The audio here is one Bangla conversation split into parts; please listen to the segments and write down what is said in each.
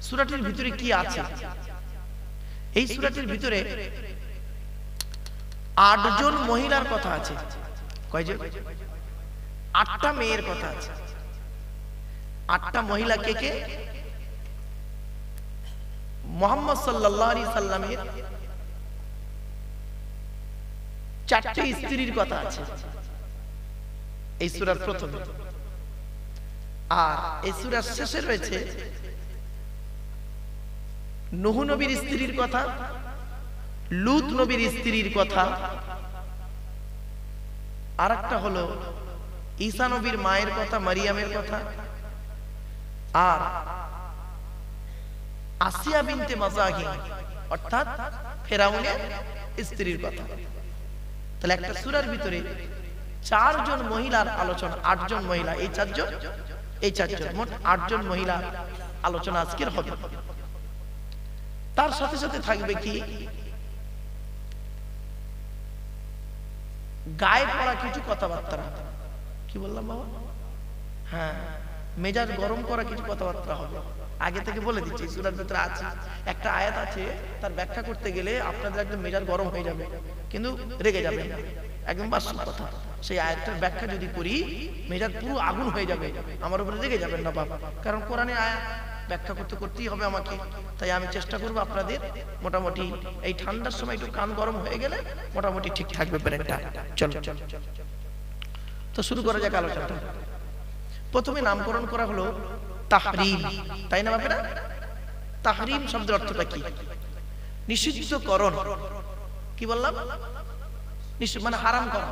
সূরাটির ভিতরে কি আছে? এই সূরাটির ভিতরে 8 জন মহিলার কথা আছে। কয়জন? 8টা মেয়ের কথা আছে। 8টা মহিলা কে কে? মুহাম্মদ সাল্লাল্লাহু আলাইহি সাল্লামের 4টে স্ত্রীর কথা আছে এই সূরার প্রথমে। আর এই সূরার শেষে রয়েছে নূহ নবীর স্ত্রীর কথা, লূত নবীর স্ত্রীর কথা, আরেকটা হলো ঈসা নবীর মায়ের কথা, মারিয়ামের কথা, আর আসিয়া বিনতে মাযাহিম অর্থাৎ ফেরাউনের স্ত্রীর কথা। তাহলে একটা সূরার ভিতরে 4 জন মহিলার আলোচনা, 8 জন মহিলা, এই 4 জন, এই 4 জন, মোট 8 জন মহিলা আলোচনা আজকের হবে। তার সাথে সাথে থাকবে কি গায়ে পড়া কিছু কথাবার্তা। কি বললাম বাবা? হ্যাঁ, মেজাজ গরম করা কিছু কথাবার্তা হবে। আগে থেকে বলে দিচ্ছি, সূরার ভিতরে আছে একটা আয়াত আছে, তার ব্যাখ্যা করতে গেলে আপনাদের একদম মেজাজ গরম হয়ে যাবে, কিন্তু রেগে যাবেন না, একদম বাস্তব কথা। সেই আয়াতটার ব্যাখ্যা যদি করি মেজাজ পুরো আগুন হয়ে যাবে, আমার উপরে রেগে যাবেন না বাবা, কারণ কোরআনের আয়াত ব্যাখ্যা করতে করতেই হবে আমাকে। তাই আমি চেষ্টা করবো আপনাদের মোটামুটি এই ঠান্ডার সময় একটু কান গরম হয়ে গেলে মোটামুটি ঠিক থাকবে ব্রেনটা। চলো তো শুরু করা যাক আলোচনাটা। প্রথমে নামকরণ করা হলো তাহরিম, তাই না বাপেরা? তাহরিম শব্দের অর্থটা কি? নিষিদ্ধকরণ। কি বললাম? মানে হারাম করা।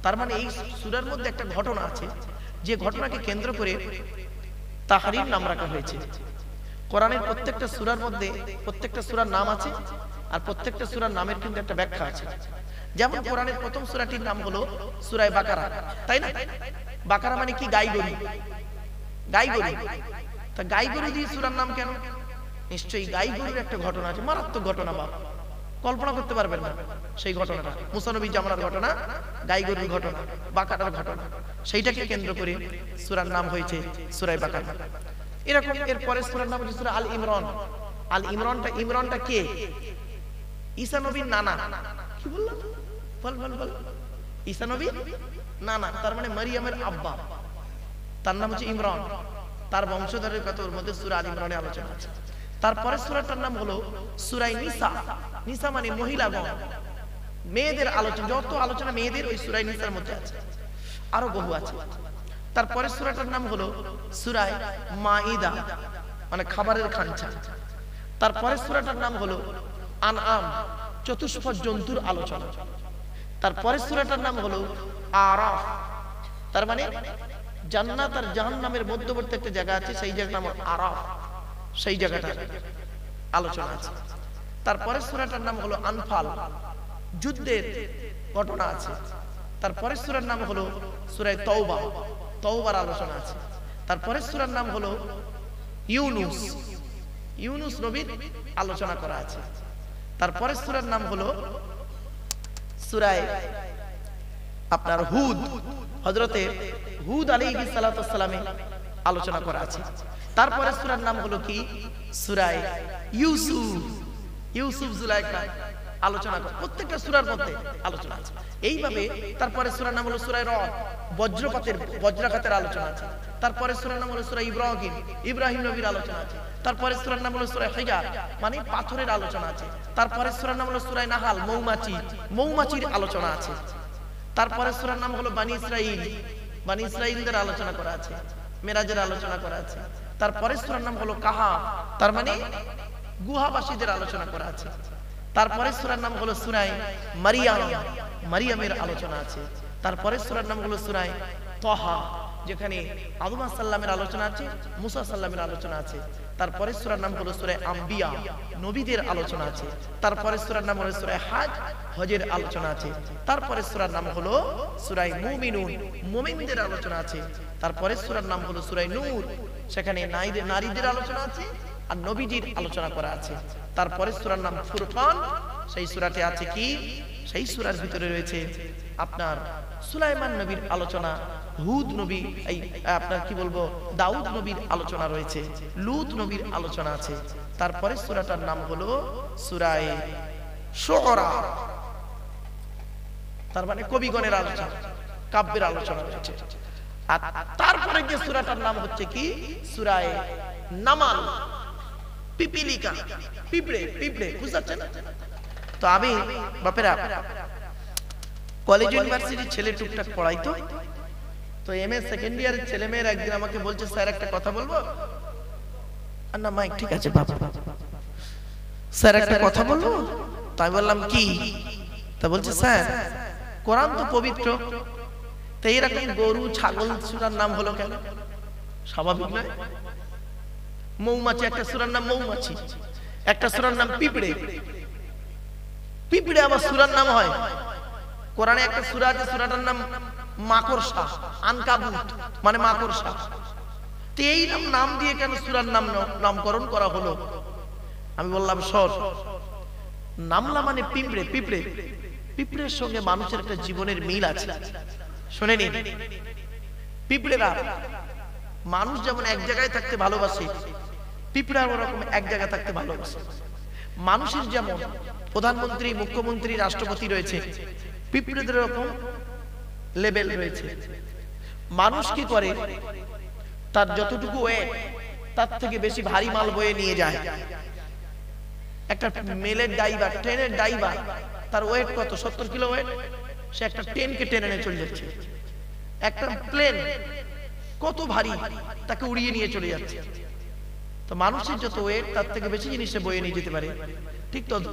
তার মানে এই সূরার মধ্যে একটা ঘটনা আছে, যে ঘটনাকে কেন্দ্র করে তাহরিম নাম রাখা হয়েছে। কোরআনের প্রত্যেকটা সূরার মধ্যে প্রত্যেকটা সূরার নাম আছে, আর প্রত্যেকটা সূরার নামের কিন্তু একটা ব্যাখ্যা আছে। যেমন কোরআনের প্রথম সূরাটির নাম হলো সূরা বাকারা, তাই না? বাকারা মানে কি? গাই গরু। গাই গরু। তা গাই গরু দিয়ে সূরার নাম কেন? নিশ্চয়ই গাই গরুর একটা ঘটনা আছে, মারাত্মক ঘটনা, বাপ কল্পনা করতে পারবেন না সেই ঘটনাটা। মুসা নবী জামানার ঘটনা, গাই গরুর ঘটনা, বাকারার ঘটনা, সেইটাকে কেন্দ্র করে সূরার নাম হয়েছে সূরা বাকারা। এরকম এর পরের সূরার নাম হচ্ছে সূরা আল ইমরান। আল ইমরানটা কে? ঈসা নবীর নানা। কি বললাম? বল। ঈসা নবীর নানা, তার মানে মারিয়ামের আব্বা, তার নাম হচ্ছে ইমরান। তার বংশধরের কথা ওর মধ্যে সূরা আল ইমরানে আলোচনা আছে। তারপরে সূরাটার নাম হলো সূরা নিসা। নিসা মানে মহিলাগণ, মেয়েদের আলোচনা, যত আলোচনা মেয়েদের ওই সূরা নিসার মধ্যে আছে, আরো বহু আছে। তারপরে সূরাটার নাম হলো সূরা মাইদা, মানে খাবারের খানছা। তারপরে সূরাটার নাম হলো আনআম, চতুষ্পদ জন্তুর আলোচনা। তারপরে সূরাটার নাম হলো আরাফ, তার মানে জান্নাত আর জাহান্নামের মধ্যবর্তী একটা জায়গা আছে, সেই জায়গাটার নাম আরাফ, সেই জায়গাটা আলোচনা আছে। তারপরে সূরাটার নাম হলো আনফাল, যুদ্ধের ঘটনা আছে। তারপরে সূরার নাম হলো সূরা তওবা, তওবার আলোচনা আছে। তারপরে সূরার নাম হলো ইউনুস, ইউনুস নবীর আলোচনা করা আছে। তারপরে সূরার নাম হলো সূরা আপনার হুদ, হযরতে হুদ আলাইহিস সালাতু ওয়াস সালামের আলোচনা করা আছে। তারপরে সূরার নাম হলো কি? সূরা ইউসুফ, ইউসুফ জুলাইখা আলোচনা করে। প্রত্যেকটা সূরার মধ্যে আলোচনা আছে এইভাবে। তারপরে সূরার নাম হলো সূরা রদ, বজ্রাঘাতের আলোচনা আছে। তারপরে সূরার নাম হলো সূরা ইব্রাহিম, ইব্রাহিম নবীর আলোচনা আছে। তারপরে সূরার নাম হলো সূরা হিজার, মানে পাথরের আলোচনা আছে। তারপরে সূরার নাম হলো সূরা নাহাল, মৌমাছি, মৌমাছির আলোচনা আছে। তারপরে সূরার নাম হলো বানি ইসরাইল, বানি ইসরাইলদের আলোচনা করা আছে, মেরাজের আলোচনা করা আছে। তারপরে সূরার নাম হলো কাহাফ, তার মানে গুহাবাসীদের আলোচনা করা আছে। তারপরে সূরার নাম হলো সূরা মারিয়াম, মারিয়ামের আলোচনা আছে। তারপরে সূরার নাম হলো সূরা তাহা, যেখানে আদম আলাইহিস সালামের আলোচনা আছে, মুসা সাল্লামের আলোচনা আছে। তারপরে সূরার নাম হলো সূরা আম্বিয়া, নবীদের আলোচনা আছে। তারপরে সূরার নাম হলো সূরা হজ, হজের আলোচনা আছে। তারপরে সূরার নাম হলো সূরা মুমিনুন, মুমিনদের আলোচনা আছে। তারপরে সূরার নাম হলো সূরা নূর, সেখানে নারীদের আলোচনা আছে আর নবীজির আলোচনা করা আছে। তারপরে সূরার নাম ফুরকান, সেই সূরাতে আছে কি? সেই সূরার ভিতরে রয়েছে আপনার সুলাইমান নবীর আলোচনা, হুদ নবী, এই আপনার কি বলবো, দাউদ নবীর আলোচনা রয়েছে, লূত নবীর আলোচনা আছে। তারপরে সূরাটার নাম হলো সূরা শুআরা, তার মানে কবিগণের আলোচনা, কাব্যের আলোচনা রয়েছে। আর তারপরে যে সূরাটার নাম হচ্ছে কি সূরা নামাল, পিপিলিকা, পিঁপড়ে, পিঁপড়ে, বুঝতে পারছেন? তো আমি বাপেরা কলেজ ইউনিভার্সিটির ছেলে টুকটাক পড়াই, তো এমএ সেকেন্ড ইয়ারের ছেলে মেয়ের একদিন আমাকে বলছে, স্যার একটা কথা বলবো। আর না মাইক ঠিক আছে বাবা, স্যার একটা কথা বলবো। তাই বললাম কি? তা বলছে স্যার কোরআন তো পবিত্র, তো এরকম গরু ছাগল সূরার নাম হলো কেন? স্বাভাবিক নয়? মৌমাছি, একটা সূরার নাম মৌমাছি, একটা সূরার নাম পিঁপড়ে, পিঁপড়ে আবার সূরার নাম হয়? কোরআনে একটা সূরা আছে, সূরাটার নাম মাকড়সা, আনকাবুত মানে মাকড়সা। তো এই নাম দিয়ে কেন সূরার নামকরণ করা হলো? আমি বললাম শোন, নামলা মানে পিঁপড়ে, পিঁপড়ে, পিঁপড়ের সঙ্গে মানুষের একটা জীবনের মিল আছে, শুনে নিন। পিঁপড়েরা, মানুষ যেমন এক জায়গায় থাকতে ভালোবাসে, পিঁপড়া ওরকম এক জায়গায় থাকতে ভালোবাসে। মানুষের যেমন প্রধানমন্ত্রী, মুখ্যমন্ত্রী, রাষ্ট্রপতি রয়েছে, পিঁপড়েদের এরকম লেভেল রয়েছে। মানুষ কি করে, তার যতটুকু ওয়েট তার থেকে বেশি ভারী মাল বয়ে নিয়ে যায়। একটা মেলের ড্রাইভার, ট্রেনের ড্রাইভার, তার ওয়েট কত? 70 কিলো ওয়েট, সে একটা ট্রেনকে টেনে নিয়ে চলে যাচ্ছে। একটা প্লেন কত ভারী, তাকে উড়িয়ে নিয়ে চলে যাচ্ছে। তো মানুষের যত ওয়েট তার থেকে বেশি জিনিস সে বয়ে নিয়ে যেতে পারে, ঠিক তত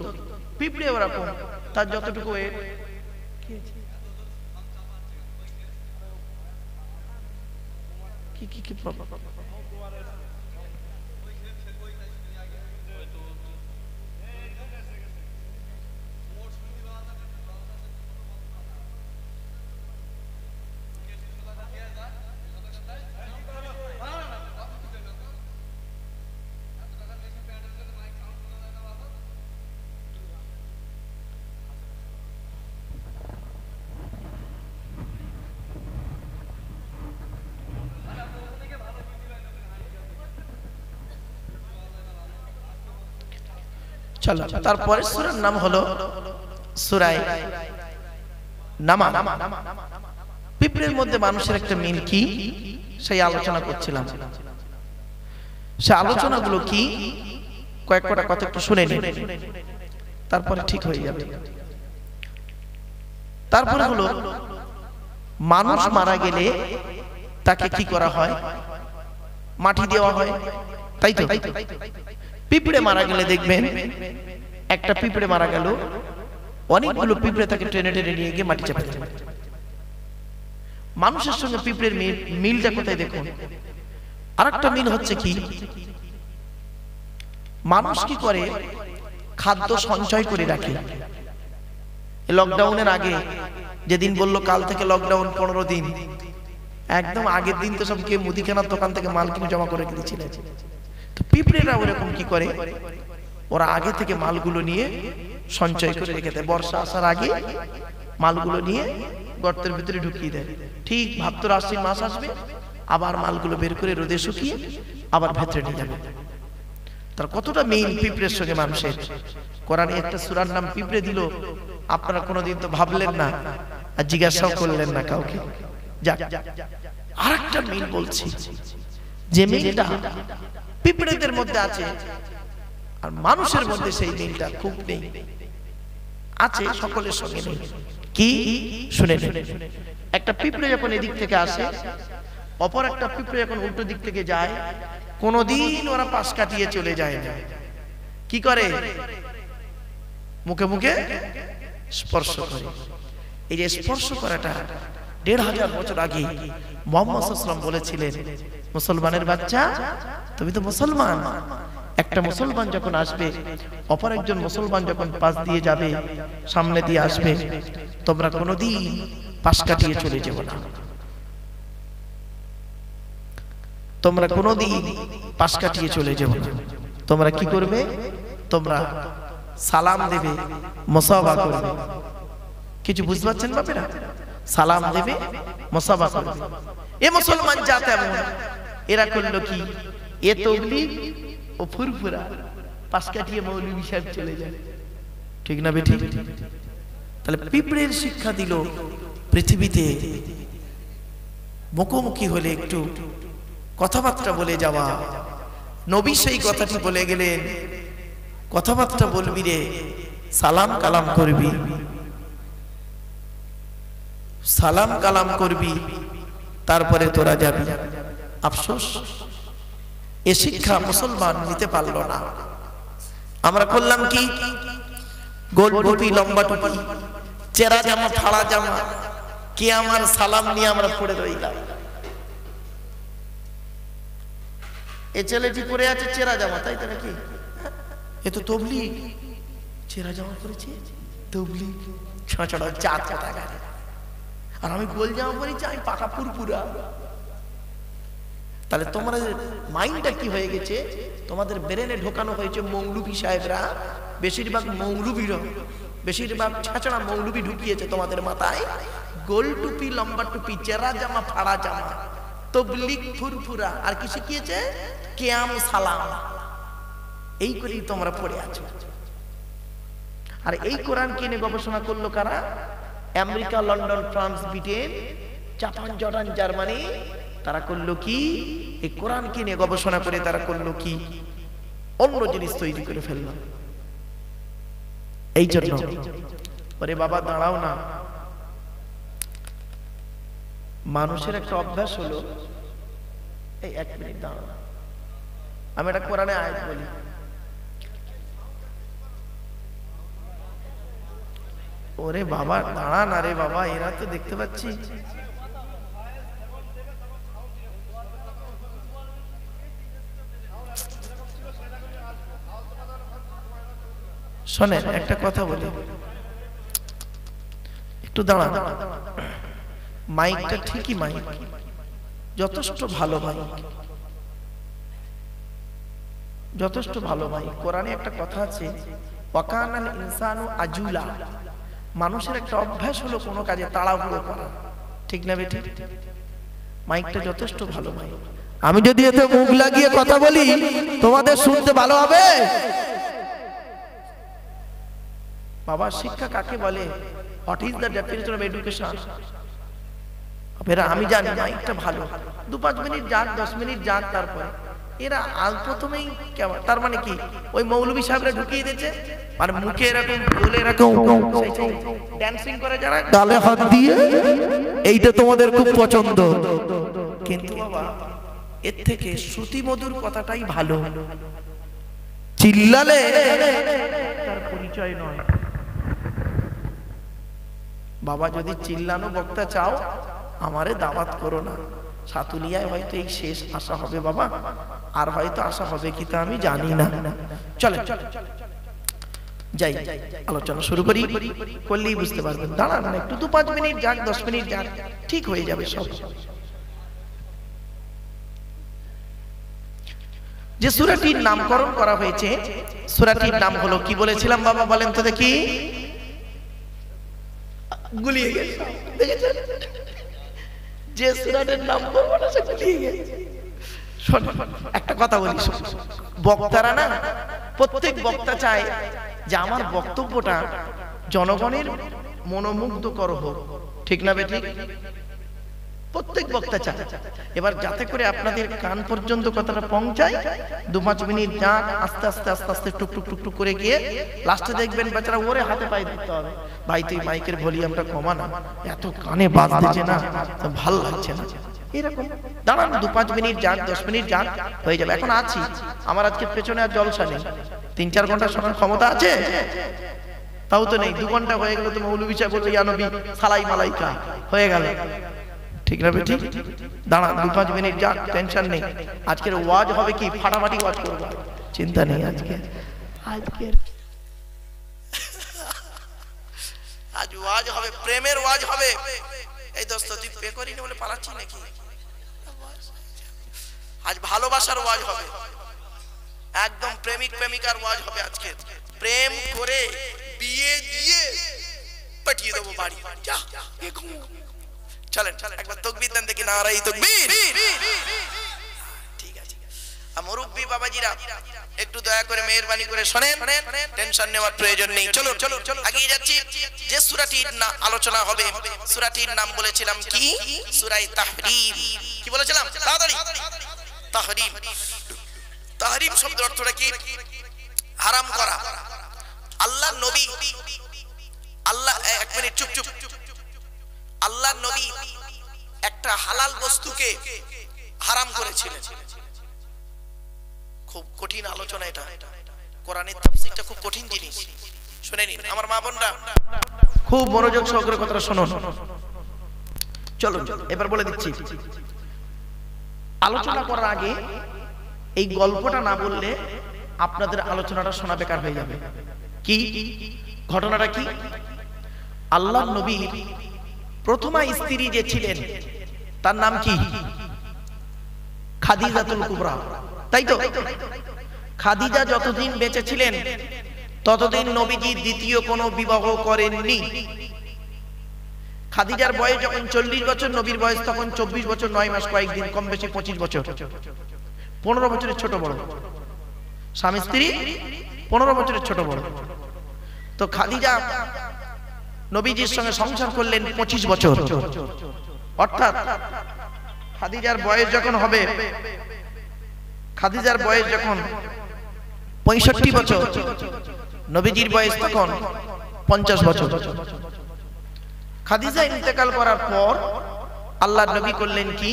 পিঁপড়ে ওরকম, তার যতটুকু ওয়েট। কি কি কি চলো, তারপরে সূরার নাম হলো সূরা নামাল। পিঁপড়ের মধ্যে মানুষের একটা মিল কি, সেই আলোচনা করছিলাম। সে আলোচনাগুলো কি, কয়েকটা কথা একটু শুনে নিন, তারপরে ঠিক হয়ে যাবে। তারপরে হলো মানুষ মারা গেলে তাকে কি করা হয়? মাটি দেওয়া হয়, তাই তো? পিঁপড়ে মারা গেলে দেখবেন, একটা পিঁপড়ে মারা গেল, অনেকগুলো পিঁপড়ে তাকে টেনে টেনে নিয়ে গিয়ে মাটি চাপা দেয়। মানুষের সঙ্গে পিঁপড়ের মিলটা কোথায় দেখুন। আরেকটা মিল হচ্ছে কি, মানুষ কি করে, খাদ্য সঞ্চয় করে রাখে। লকডাউনের আগে যেদিন বললো কাল থেকে লকডাউন 15 দিন, একদম আগের দিন তো সব কে মুদিখানার দোকান থেকে মাল কিনে জমা করে রেখেছিলেন। তো পিঁপড়েরা ওরকম কি করে, ওরা আগে থেকে মালগুলো নিয়ে সঞ্চয় করে রেখে দেয়। বর্ষা আসার আগে মালগুলো নিয়ে গর্তের ভিতরে ঢুকিয়ে দেয়। ঠিক ভাদ্র আশ্বিন মাস আসবে, আবার মালগুলো বের করে রোদে শুকিয়ে আবার ভেতরে নিয়ে যাবে। তার কতটা মিল পিঁপড়ের সঙ্গে মানুষের। কোরআনে একটা সূরার নাম পিঁপড়ে দিল, আপনারা কোনোদিন তো ভাবলেন না আর জিজ্ঞাসাও করলেন না কাউকে। যাক, আরেকটা মিল বলছি, যে মিলটা পিঁপড়েদের মধ্যে আছে আর মানুষের মধ্যে সেই মিলটা খুব নেই, আছে সকলের সঙ্গে নেই। কি শুনে নেন। একটা পিঁপড়ে যখন এদিক থেকে আসে, অপর একটা পিঁপড়ে যখন উল্টো দিক থেকে যায়, কোনদিন ওরা পাশ কাটিয়ে চলে যায় না। কি করে? মুখে মুখে স্পর্শ করে। এই যে স্পর্শ করাটা 1500 বছর আগে মুহাম্মদ সাল্লাল্লাহু আলাইহি ওয়াসাল্লাম বলেছিলেন, মুসলমানের বাচ্চা তুমি তো মুসলমান, একটা মুসলমান যখন আসবে, অপর একজন মুসলমান যখন পাশ দিয়ে যাবে, সামনে দিয়ে আসবে, তোমরা কোনোদিন পাশ কাটিয়ে চলে যেও না। তোমরা কোনোদিন পাশ কাটিয়ে চলে যেও না। তোমরা কি করবে? তোমরা সালাম দেবে, মুসাফা করবে। কিছু বুঝতে পারছেন বাপেরা? সালাম দেবে, মুসাফা করবে। এ মুসলমান জাত এমন, এরা করলো কি, এ তবলিগ ও ফুরফুরা পাশ কাটিয়ে মৌলভী সাহেব চলে যায়, ঠিক না বেঠিক? তাহলে পিঁপড়ের শিক্ষা দিল পৃথিবীতে মুখোমুখি হলে একটু কথাবার্তা বলে যাওয়া। নবী সেই কথাটি বলে গেলেন, কথাবার্তা বলবি রে, সালাম কালাম করবি, সালাম কালাম করবি, তারপরে তোরা যাবি। আফসোস, এ শিক্ষা মুসলমান নিতে পারলো না। আমরা করলাম কি, গোল টুপি, লম্বা টুপি, চেরা জামা, ফাড়া জামা, কে আমার সালাম নিয়ে আমরা পড়ে রইলাম। এ ছেলেটি পরে আছে চেরা জামা, তাই তো নাকি? এ তো তবলিগ, চেরা জামা পরেছে, তবলিগ ছাঁচড়া জাত কোথাকার। আর আমি গোল জামা পরেছি, আমি পাকা পুরপুরা। তাহলে তোমার মাইন্ডটা কি হয়ে গেছে? তোমাদের ব্রেনে ঢোকানো হয়েছে মৌলভী সাহেবরা, বেশিরভাগ মৌলভীরা, বেশিরভাগ ছাঁচড়া মৌলভী ঢুকিয়েছে তোমাদের মাথায়। গোল টুপি, লম্বা টুপি, চেরা জামা, ফাড়া জামা, তবলিগ, ফুরফুরা, আর কি শিখিয়েছে? কিয়াম, সালাম। এই করেই তোমরা পড়ে আছো। আর এই কোরআন কিনে গবেষণা করলো কারা? America, London, France, Britain, Japan, Jordan, Germany. তারা করলো কি? এই কোরআন কিনে গবেষণা করে তারা করলো কি? অন্য জিনিস তৈরি করে ফেললো। এই জন্য ওরে বাবা দাঁড়াও না, মানুষের একটা অভ্যাস হলো, এই এক মিনিট দাঁড়াও, আমি একটা কোরআনে আয়াত বলি। ওরে বাবা দাঁড়া না রে বাবা, এরা তো দেখতে পাচ্ছি। শোনেন একটা কথা বলি, একটু দাঁড়া। মাইকটা ঠিকই মাইক, যথেষ্ট ভালো মাইক, যথেষ্ট ভালো মাইক। কোরআনে একটা কথা আছে, ওয়াকানাল ইনসানু আজুলা। মানুষের একটা অভ্যাস হলো কোনো কাজে তাড়াহুড়ো করা, ঠিক না বেটি? মাইকটা যথেষ্ট ভালো মাইক। আমি যদি এতে মুখ লাগিয়ে কথা বলি, তোমাদের শুনতে ভালো হবে? বাবা শিক্ষা কাকে বলে? What is the definition of education? আমি জানি মাইকটা ভালো, 2-5 মিনিট যাক, 10 মিনিট যাক, তারপরে এরা আল প্রথমেই কেমন, তার মানে কি ওই মৌলভী সাহেবরা ঢুকিয়ে দিয়েছে, আর মুখে এরকম বলে এরকম ড্যান্সিং করে যারা গালে হাত দিয়ে, এইটা তোমাদের খুব পছন্দ। কিন্তু বাবা এর থেকে শ্রুতি মধুর কথাটাই ভালো। চিল্লালে তার পরিচয় নয়। বাবা যদি চিল্লানো বক্তা চাও, আমারে দাওয়াত করো না। সাতুলিয়ায় হয়তো এই শেষ আসা হবে বাবা, আর হয়তো আসা হবে কি তা আমি জানি না। চলে যাই, আলোচনা শুরু করি, করলেই বুঝতে পারবেন। দাঁড়ান না একটু, 2-5 মিনিট যাক, 10 মিনিট যাক, ঠিক হয়ে যাবে সব। যে সূরাটির নামকরণ করা হয়েছে, সূরাটির নাম হলো কি বলেছিলাম বাবা বলেন তো দেখি? গুলিয়ে গেছে, দেখেছেন? যে সূরাটির নাম করবো না সে গুলিয়ে গেছে। শোন একটা কথা বলি, বক্তারা না, প্রত্যেক বক্তা চায় যে আমার বক্তব্যটা জনগণের মনোমুগ্ধকর হোক, ঠিক না বেঠিক? প্রত্যেক বক্তা চায়। এবার যাতে করে আপনাদের কান পর্যন্ত কথাটা পৌঁছায়, 2-5 মিনিট যাক, আস্তে আস্তে আস্তে আস্তে টুকটুক টুকটুক করে গিয়ে লাস্টে দেখবেন বেচারা ওরে হাতে পায়ে দিতে হবে, ভাই তুই মাইকের ভলিউমটা কমা না, এত কানে বাজছে না, ভালো লাগছে না। এরকম দাঁড়ান, 2-5 মিনিট যাক, 10 মিনিট যাক, হয়ে যাবে। এখন আছি, আমার আজকে পেছনে আর জলসা নেই, 3-4 ঘন্টা শোনার ক্ষমতা আছে? তাও তো নেই। 2 ঘন্টা হয়ে গেল তো মৌলভী সাহেব বললো ইয়া নবী সালাই মালাইকা হয়ে গেল, ঠিক না বেটি? দাঁড়ান 2-5 মিনিট যাক, টেনশন নেই। আজকের ওয়াজ হবে কি ফাটাফাটি ওয়াজ করবো, চিন্তা নেই। আজ ওয়াজ হবে, প্রেমের ওয়াজ হবে। এই দোস্ত তুই পে করিনি বলে পালাচ্ছি নাকি? আজ ভালোবাসার ওয়াজ হবে, একদম প্রেমিক প্রেমিকার ওয়াজ হবে আজকে। প্রেম করে বিয়ে দিয়ে পাঠিয়ে দেবো বাড়ি, যা চলেন একবার তাকবীর দেন দেখি, নারায়ে তাকবীর। ঠিক আছে, মুরব্বি বাবাজিরা একটু দয়া করে মেহেরবানি করে শুনেন, টেনশন নেওয়ার প্রয়োজন নেই। চলো চলো এগিয়ে যাচ্ছি। যে সূরাটির আলোচনা হবে, সূরাটির নাম বলেছিলাম কি? সূরা তাহরীম। কি বলেছিলাম? তাড়াতাড়ি। তাহরীম। তাহরীম শব্দের অর্থটা কি? হারাম করা। আল্লাহ নবী, আল্লাহ, এক মিনিট চুপ চুপ। আল্লাহ নবী একটা হালাল বস্তুকে হারাম করেছিলেন। খুব কঠিন আলোচনা এটা, কোরআনের তাফসীরটা খুব কঠিন জিনিস। শুনে নিন আমার মা বোনরা, খুব মনোযোগ সহকারে কথাটা শুনুন। চলো এবার বলে দিচ্ছি। আলোচনা করার আগে এই গল্পটা না বললে আপনাদের আলোচনাটা শোনা বেকার হয়ে যাবে। কি ঘটনাটা কি? আল্লাহ নবীর প্রথমা স্ত্রী যে ছিলেন তার নাম কি? খাদিজাতুল কুবরা, তাই তো? খাদিজা যতদিন বেঁচে ছিলেন ততদিন নবীজি দ্বিতীয় কোনো বিবাহ করেননি। খাদিজার বয়স যখন 40 বছর, নবীর বয়স তখন 24 বছর 9 মাস কয়েকদিন, কম বেশি 25 বছর। 15 বছরের ছোট বড় স্বামী স্ত্রী, 15 বছরের ছোট বড়। তো খাদিজা নবীজির সঙ্গে সংসার করলেন 25 বছর। অর্থাৎ খাদিজার বয়স যখন হবে, খাদিজার বয়স যখন 65 বছর, নবীজির বয়স তখন 50 বছর। খাদিজা ইন্তেকাল করার পর আল্লাহর নবী করলেন কি?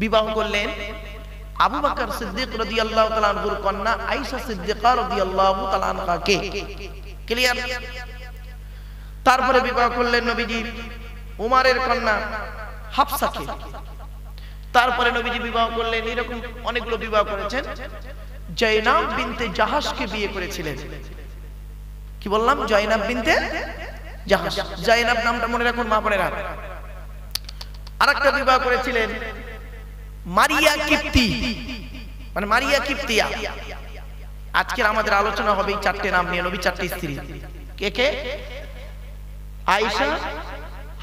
বিবাহ করলেন আবু বকর সিদ্দিক রাদিয়াল্লাহু তাআলা আনহুর কন্যা আয়েশা সিদ্দিকা রাদিয়াল্লাহু তাআলা আনহাকে। ক্লিয়ার? তারপরে বিবাহ করলেন নবীজি উমারের কন্যা হাফসাকে। তারপরে নবীজি বিবাহ করলেন, এরকম অনেকগুলো বিবাহ করেছেন। জায়নাব বিনতে জাহাশকে বিয়ে করেছিলেন। কি বললাম? জায়নাব বিনতে জাহাশ। জায়নাব নামটা মনে রাখুন মা বোনেরা। আরেকটা বিবাহ করেছিলেন মারিয়া কিপ্তি, মানে মারিয়া কিপ্তিয়া। আজকের আমাদের আলোচনা হবে এই চারটে নাম নিয়ে, নবী চারটি স্ত্রী। কে কে? আয়েশা,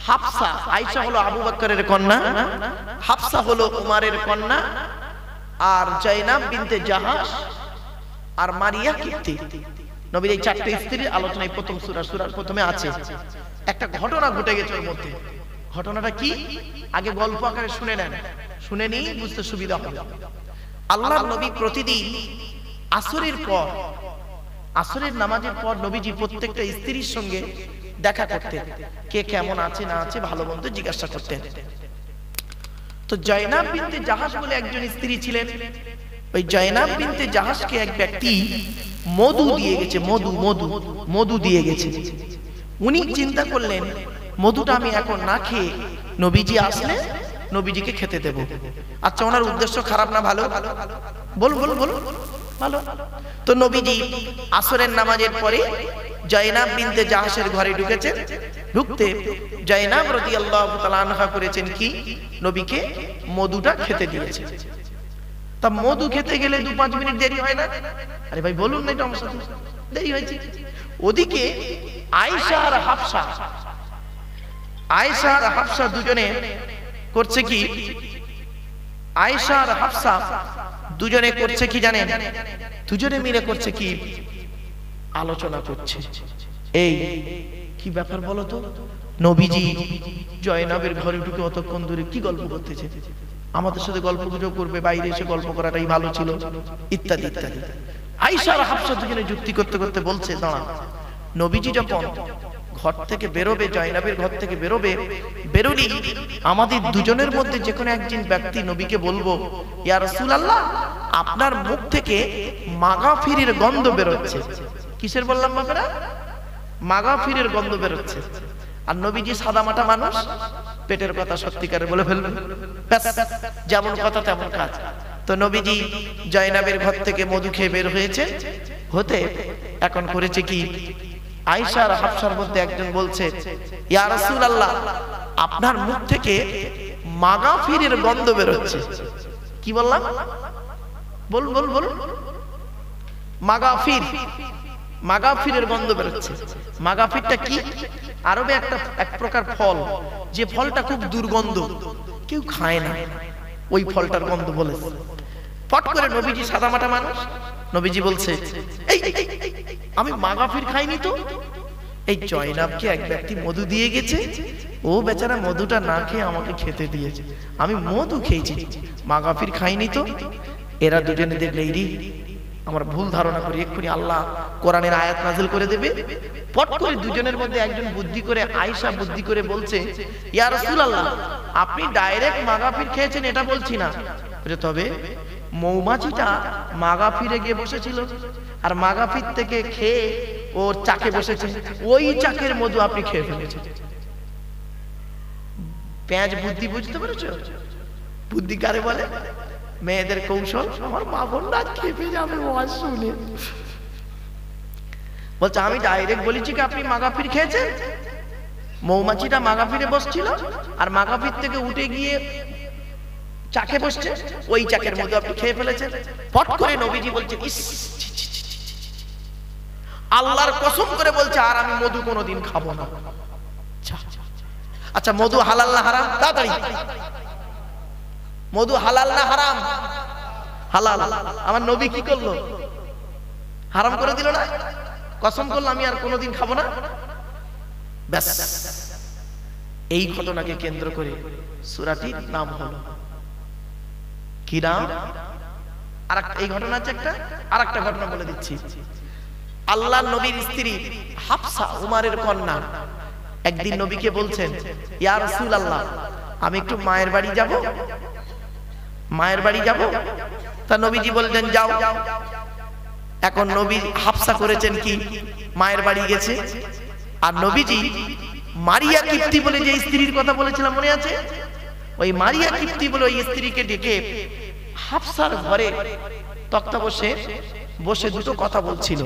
হাফসা। আয়েশা হলো আবু বকরের কন্যা, হাফসা হলো উমারের কন্যা, আর জায়নাব বিনতে জাহাশ আর মারিয়া কিপ্তি। নবীর এই চারটি স্ত্রীর আলোচনায় প্রথম সূরার প্রথমে আছে। একটা ঘটনা ঘটে গেছে ওর মধ্যে। ঘটনাটা কি? আগে গল্প আকারে শুনে নেন, শুনে নিই বুঝতে সুবিধা হবে। আল্লাহর নবী প্রতিদিন আসরের পর, আসরের নামাজের পর নবীজি প্রত্যেকটা স্ত্রীর সঙ্গে দেখা করতেন। কে কেমন আছে না আছে ভালো মন্দ জিজ্ঞাসা করতেন। তো জায়নাব বিনতে জাহাশ বলে একজন স্ত্রী ছিলেন। ওই জায়নাব বিনতে জাহাশকে এক ব্যক্তি মধু দিয়ে গেছে, মধু দিয়ে গেছে। উনি চিন্তা করলেন মধুটা আমি এখন না খেয়ে নবীজি আসলে নবীজিকে খেতে দেব। আচ্ছা, ওনার উদ্দেশ্য খারাপ না ভালো? বলুন বলুন বলুন, ভালো। তো নবীজি আসরের নামাজের পরে জায়নাব বিনতে জাহাশের ঘরে ঢুকেছেন। ঢুকতে জায়নাব রাদিয়াল্লাহু তাআলা আনহা করেছেন কি? নবীকে মধুটা খেতে দিয়েছে। তা মধু খেতে গেলে 2-5 মিনিট দেরি হয় না? আরে ভাই বলুন না, এটা আমার সাথে দেরি হয়েছে। ওদিকে আয়েশা আর হাফসা, আয়েশা আর হাফসা দুজনে করছে কি? আয়েশা আর হাফসা দুজনে করছে কি জানেন? দুজনে মিলে করছে কি? আলোচনা করছে। এই কি ব্যাপার বলো তো? নবীজি জয়নাবের ঘরে ঢুকে অতক্ষণ ধরে কি গল্প করতেছে? আমাদের সাথে গল্প গুজব করবে, বাইরে এসে গল্প করাটাই ভালো ছিল, ইত্যাদি ইত্যাদি। আয়েশা আর হাফসা দুজনে যুক্তি করতে করতে বলছে, দাঁড়া, নবীজি যখন ঘর থেকে বেরোবে, জয়নাবের ঘর থেকে বেরোবে, বেরোলি আমাদের দুজনের মধ্যে যে কোনো একজন ব্যক্তি নবীকে বলবো, ইয়া রাসূলুল্লাহ, আপনার মুখ থেকে মাগাফিরের গন্ধ বেরোচ্ছে। কিসের বললাম বাবারা? মাগাফিরের গন্ধ বেরোচ্ছে। আর নবীজি সাদামাটা মানুষ, পেটের কথা সত্যিকারে বলে ফেলবেন, যেমন কথা তেমন কাজ। তো নবীজি জয়নাবের ঘর থেকে মধু খেয়ে বের হয়েছে, হতে এখন করেছে কি? আয়েশা আর হাফসার মধ্যে একজন বলছে, ইয়া রাসূলুল্লাহ, আপনার মুখ থেকে মাগাফিরের গন্ধ বেরোচ্ছে। কি বললাম? বলুন বলুন বলুন। মাগাফির মাগাফিরের গন্ধ বেরোচ্ছে। মাগাফিরটা কি? আরবে এক প্রকার ফল, যে ফলটা খুব দুর্গন্ধ, কেউ খায় না, ওই ফলটার গন্ধ বলেছে। ফট করে নবীজি সাদামাটা মানুষ, নবীজি বলছে এই আমি মাগাফির খাইনি তো। এই জয়নাবকে এক ব্যক্তি মধু দিয়ে গেছে, ও বেচারা মধুটা না খেয়ে আমাকে খেতে দিয়েছে, আমি মধু খেয়েছি, মাগাফির খাইনি তো। এরা দুজনে দেখলে এই আমরা ভুল ধারণা করি, এক্ষুনি আল্লাহ কোরআনের আয়াত নাযিল করে দেবে। পট করে দুজনের মধ্যে একজন বুদ্ধি করে, আয়েশা বুদ্ধি করে বলছে, ইয়া রাসূলুল্লাহ, আপনি ডাইরেক্ট মাগাফির খেয়েছেন এটা বলছি না, তবে মৌমাছিটা মাগাফিরে গিয়ে বসেছিল, আর মাগাফির থেকে খেয়ে ওর চাকে বসেছে, ওই চাকের মধু আপনি খেয়ে ফেলেছেন। পেঁয়াজ বুদ্ধি বুঝতে পেরেছো? বুদ্ধি কারে বলে? মেয়েদের কৌশল। আমার মা বোনরা খেপে যাবে ওয়াজ শুনে। বলছে আমি ডাইরেক্ট বলেছি কি আপনি মাগাফির খেয়েছেন, মৌমাছিটা মাগাফিরে বসছিল, আর মাগাফির থেকে উঠে গিয়ে চাকে বসছে, ওই চাকের মধ্যে আপনি খেয়ে ফেলেছেন। পট করে নবীজি বলছে, ইস, আল্লাহর কসম করে বলছে আর আমি মধু কোনোদিন খাবো না। আচ্ছা মধু হালাল না হারাম? তাড়াতাড়ি, মধু হালাল না হারাম? হালাল। আমার নবী কি করলো? হারাম করে দিল না? কসম করলো আমি আর কোনোদিন খাবো না। ব্যাস, এই ঘটনাকে কেন্দ্র করে সূরাটির নাম হলো কি নাম? এই ঘটনা আছে একটা, আরেকটা ঘটনা বলে দিচ্ছি। আল্লাহর নবীর স্ত্রী হাফসা, উমারের কন্যা, একদিন নবীকে বলছেন, ইয়া রাসূলুল্লাহ, আমি একটু মায়ের বাড়ি যাব, মায়ের বাড়ি যাব। তা নবীজি বললেন যাও। এখন নবী হাফসা করেছেন কি, মায়ের বাড়ি গেছে। আর নবীজি মারিয়া কিপ্তি বলে যে স্ত্রীর কথা বলেছিলাম মনে আছে, ওই মারিয়া কিপ্তি বলে ওই স্ত্রীকে ডেকে হাফসার ঘরে তক্তা বসে দুটো কথা বলছিল,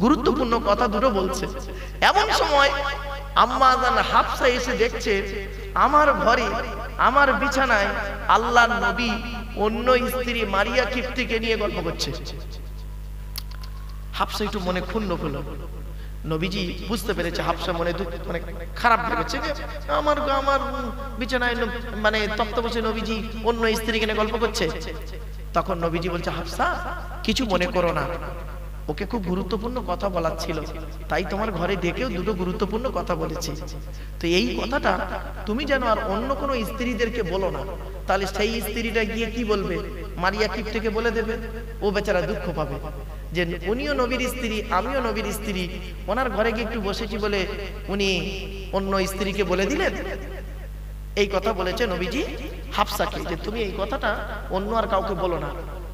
গুরুত্বপূর্ণ কথা দুটো বলছে। এমন সময় আম্মা জান হাফসা এসে দেখছে আমার ঘরে, আমার বিছানায় আল্লাহর নবী অন্য স্ত্রী মারিয়া কিপ্তিকে নিয়ে গল্প করছে। হাফসা একটু মনে ক্ষুণ্ণ হলো। নবীজি বুঝতে পেরেছে হাফসা মনে মানে খারাপ লেগেছে, আমার বিছানায় মানে তক্তা বসে নবীজি অন্য স্ত্রীকে নিয়ে গল্প করছে। তখন নবীজি বলছে, হাফসা কিছু মনে করো না, ওকে খুব গুরুত্বপূর্ণ কথা বলার ছিল, তাই তোমার ঘরে ডেকেও দুটো গুরুত্বপূর্ণ কথা বলেছি। তো এই কথাটা তুমি যেন আর অন্য কোনো স্ত্রীদেরকে বলো না, তাহলে সেই স্ত্রীটা গিয়ে কি বলবে, মারিয়া কিপ্তিকে বলে দেবে, ও বেচারা দুঃখ পাবে যে উনিও নবীর স্ত্রী, আমিও নবীর স্ত্রী, ওনার ঘরে গিয়ে একটু বসেছি বলে উনি অন্য স্ত্রীকে বলে দিলেন। এই কথা বলেছে নবীজি হাফসাকে, যে তুমি এই কথাটা অন্য আর কাউকে বলো না।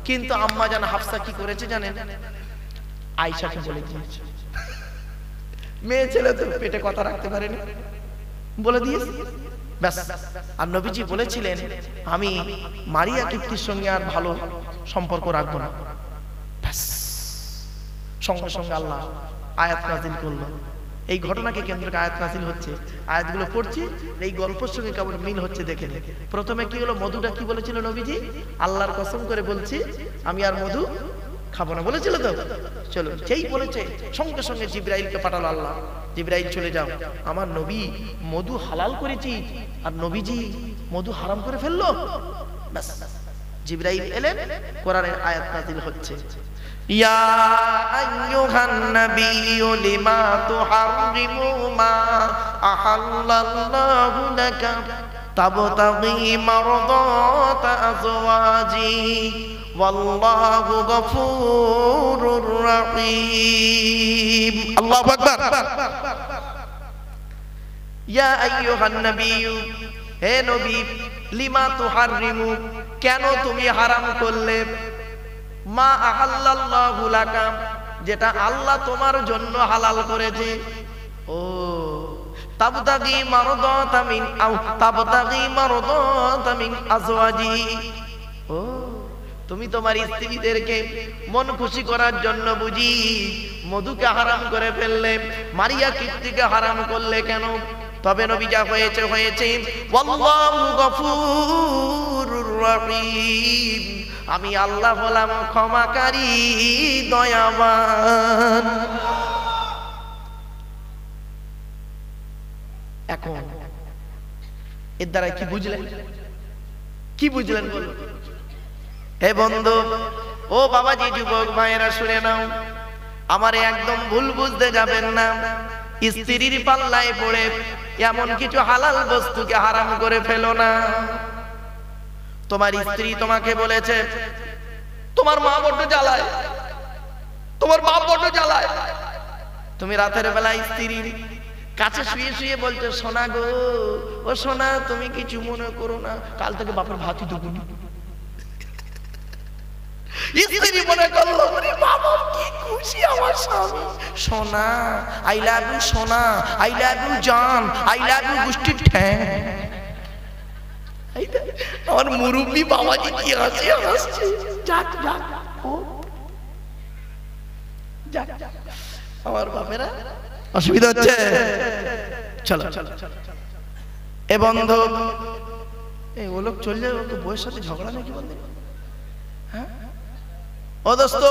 কিন্তু আম্মা জান হাফসা কি করেছে জানেন? আয়েশাকে বলে দিয়েছে। মেয়ে ছেলে তো পেটে কথা রাখতে পারেনি, বলে দিয়েছে, ব্যাস। আর নবীজি বলেছিলেন আমি মারিয়া কিপ্তির সঙ্গে আর ভালো সম্পর্ক রাখবো না। ব্যাস, সঙ্গে সঙ্গে আল্লাহ আয়াত নাযিল করলো। এই ঘটনাকে কেন্দ্র করে আয়াত নাযিল হচ্ছে, আয়াতগুলো পড়ছি, এই গল্পের সঙ্গে কেমন মিল হচ্ছে দেখে নে। প্রথমে কি হলো, মধুটা কি বলেছিল নবীজি? আল্লাহর কসম করে বলছি আমি আর মধু খাবো না বলেছিল তো। চলো, যেই বলেছে সঙ্গে সঙ্গে জিবরাইলকে পাঠালো আল্লাহ, জিবরাইল চলে যাও, আমার নবী মধু হালাল করেছি আর নবীজি মধু হারাম করে ফেললো। ব্যাস, জিবরাইল এলেন, কোরআনের আয়াত নাযিল হচ্ছে, ইয়া আইয়ুহান নাবিয়্যু লিমা তুহাররিমু মা আহাল্লাল্লাহু লাকা তাবতাগী মারদাতা আজওয়াজি ওয়াল্লাহু গফুরুর রহিম। আল্লাহু আকবার। ইয়া আইয়ুহান নাবিয়্যু, হে নবী, লিমা তুহাররিমু, কেন তুমি হারাম করলে, মা আহাল্লাল্লাহু লাকা, যেটা আল্লাহ তোমার জন্য হালাল করেছে। ও তাবতাগী মারদাতা মিন আজওয়াজি, ও তুমি তোমার স্ত্রীদেরকে মন খুশি করার জন্য বুঝি মধুকে হারাম করে ফেললে, মারিয়া কিপ্তিকে হারাম করলে কেন? তবে নবী যা হয়েছে হয়েছে, ওয়াল্লাহু গফুরুর রহিম, আমি আল্লাহ হলাম ক্ষমাকারী, দয়াবান। এর দ্বারা কি বুঝলেন? কি বুঝলেন বলুন? হে বন্ধু, ও বাবাজি, যুবক ভাইয়েরা শুনে নাও, আমারে একদম ভুল বুঝতে যাবেন না। স্ত্রীর পাল্লায় পড়ে এমন কিছু হালাল বস্তুকে হারাম করে ফেলো না। তোমার স্ত্রী তোমাকে বলেছে তোমার মা বড্ড জ্বালায়, তোমার বাপ বড্ড জ্বালায়। তুমি রাতের বেলা স্ত্রীর কাছে শুয়ে শুয়ে বলছো, সোনা গো, ও সোনা, তুমি কিছু মনে করো না, কাল থেকে বাপের ভাতই দেবো না। স্ত্রী মনে করলো বাবা কি খুশি আমার স্বামী, সোনা আই লাভ ইউ, সোনা আই লাভ ইউ জান, আই লাভ ইউ গুষ্টির ঠ্যাং। আমার মুরব্বী বাবাজি কি আছে, হাসছে। যাক যাক, ও যাক, আমার বাপেরা অসুবিধা হচ্ছে। চলো চলো, এ বন্ধু, এই ও লোক চল যায়, ওকে বউয়ের সাথে ঝগড়া নাকি বলতে? হ্যাঁ, ও দোস্ত,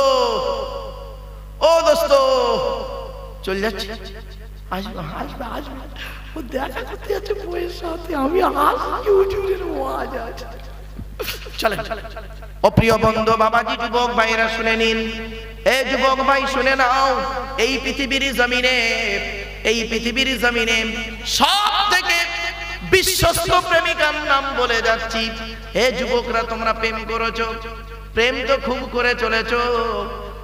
ও দোস্ত, চল যাচ্ছে, আসবে আসবে আসবে, ও দেখা করতে যাচ্ছে বউয়ের সাথে। আমি হাসি, হুজুরের ওয়াজ আছে। চলে ও প্রিয় বন্ধু, বাবাজি, যুবক ভাইরা শুনে নিন। এই যুবক ভাই শুনে নাও, এই পৃথিবীর জমিনে, এই পৃথিবীর জমিনে সব থেকে বিশ্বস্ত প্রেমিকার নাম বলে যাচ্ছি। হে যুবকরা, তোমরা প্রেম করেছো, প্রেম তো খুব করে চলেছো।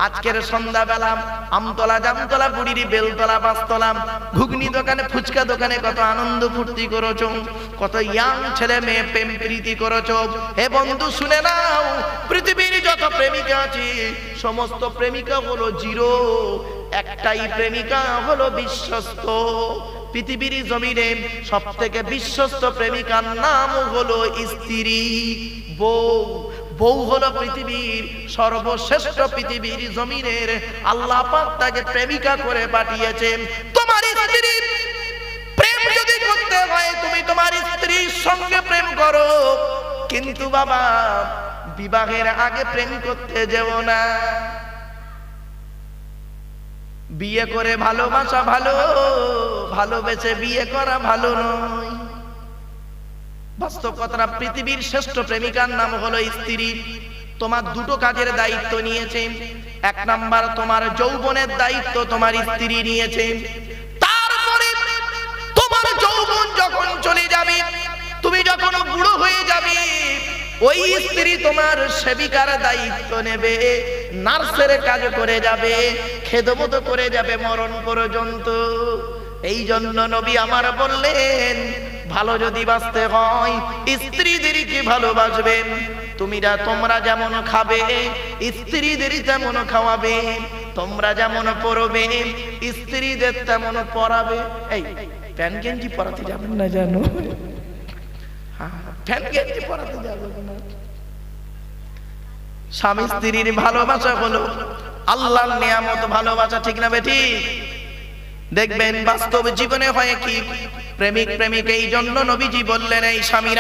আজকের সন্ধ্যাবেলা আমতলা, জামতলা, বুড়িরি, বেলতলা, বাসতলা, ঘুগনি দোকানে, ফুচকা দোকানে কত আনন্দ ফুর্তি করেছো, কত ইয়াং ছেলে মেয়ে প্রেম প্রীতি করেছো। হে বন্ধু শুনে নাও, পৃথিবীর যত প্রেমিকা আছে সমস্ত প্রেমিকা হলো জিরো, একটাই প্রেমিকা হলো বিশ্বস্ত। পৃথিবীর জমিনে সব থেকে বিশ্বস্ত প্রেমিকার নাম হলো স্ত্রী, বউ। বউ হলো পৃথিবীর সর্বশ্রেষ্ঠ, পৃথিবীর জমিনের আল্লাহ পাক তাকে প্রেমিকা করে পাঠিয়েছেন। তোমার স্ত্রীর প্রেম যদি করতে হয়, তুমি তোমার স্ত্রীর সঙ্গে প্রেম করো, কিন্তু বাবা বিবাহের আগে প্রেম করতে যেও না। বিয়ে করে ভালোবাসা ভালো, ভালোবেসে বিয়ে করা ভালো নয়। বাস্তব কথা, পৃথিবীর শ্রেষ্ঠ প্রেমিকার নাম হলো স্ত্রী। তোমার দুটো কাজের দায়িত্ব নিয়েছে। এক নাম্বার, তোমার যৌবনের দায়িত্ব তোমার স্ত্রী নিয়েছে। তারপরে তোমার যৌবন যখন চলে যাবে, তুমি যখন বুড়ো হয়ে যাবে, ওই স্ত্রী তোমার সেবিকার দায়িত্ব নেবে, নার্সের কাজ করে যাবে, খেদমত করে যাবে মরণ পর্যন্ত। এই জন্য নবী আমার বললেন, ভালো যদি বাঁচতে হয় স্ত্রীদেরকে ভালোবাসবেন। তোমরা যেমন খাবে স্ত্রীদের তেমন খাওয়াবে, তোমরা যেমন পরবে স্ত্রীদের তেমন পরাবে। এই প্যান্ট গেঞ্জি পরাতে যাবেন না জানো? প্যান্ট গেঞ্জি পরাতে যাবেন না। স্বামী স্ত্রীর ভালোবাসা হলো আল্লাহর নিয়ামত ভালোবাসা, ঠিক না বেঠিক? দেখবেন বাস্তব জীবনে হয় কি, প্রেমিক প্রেমিক, এই জন্য নবীজি বললেন, এই স্বামীরা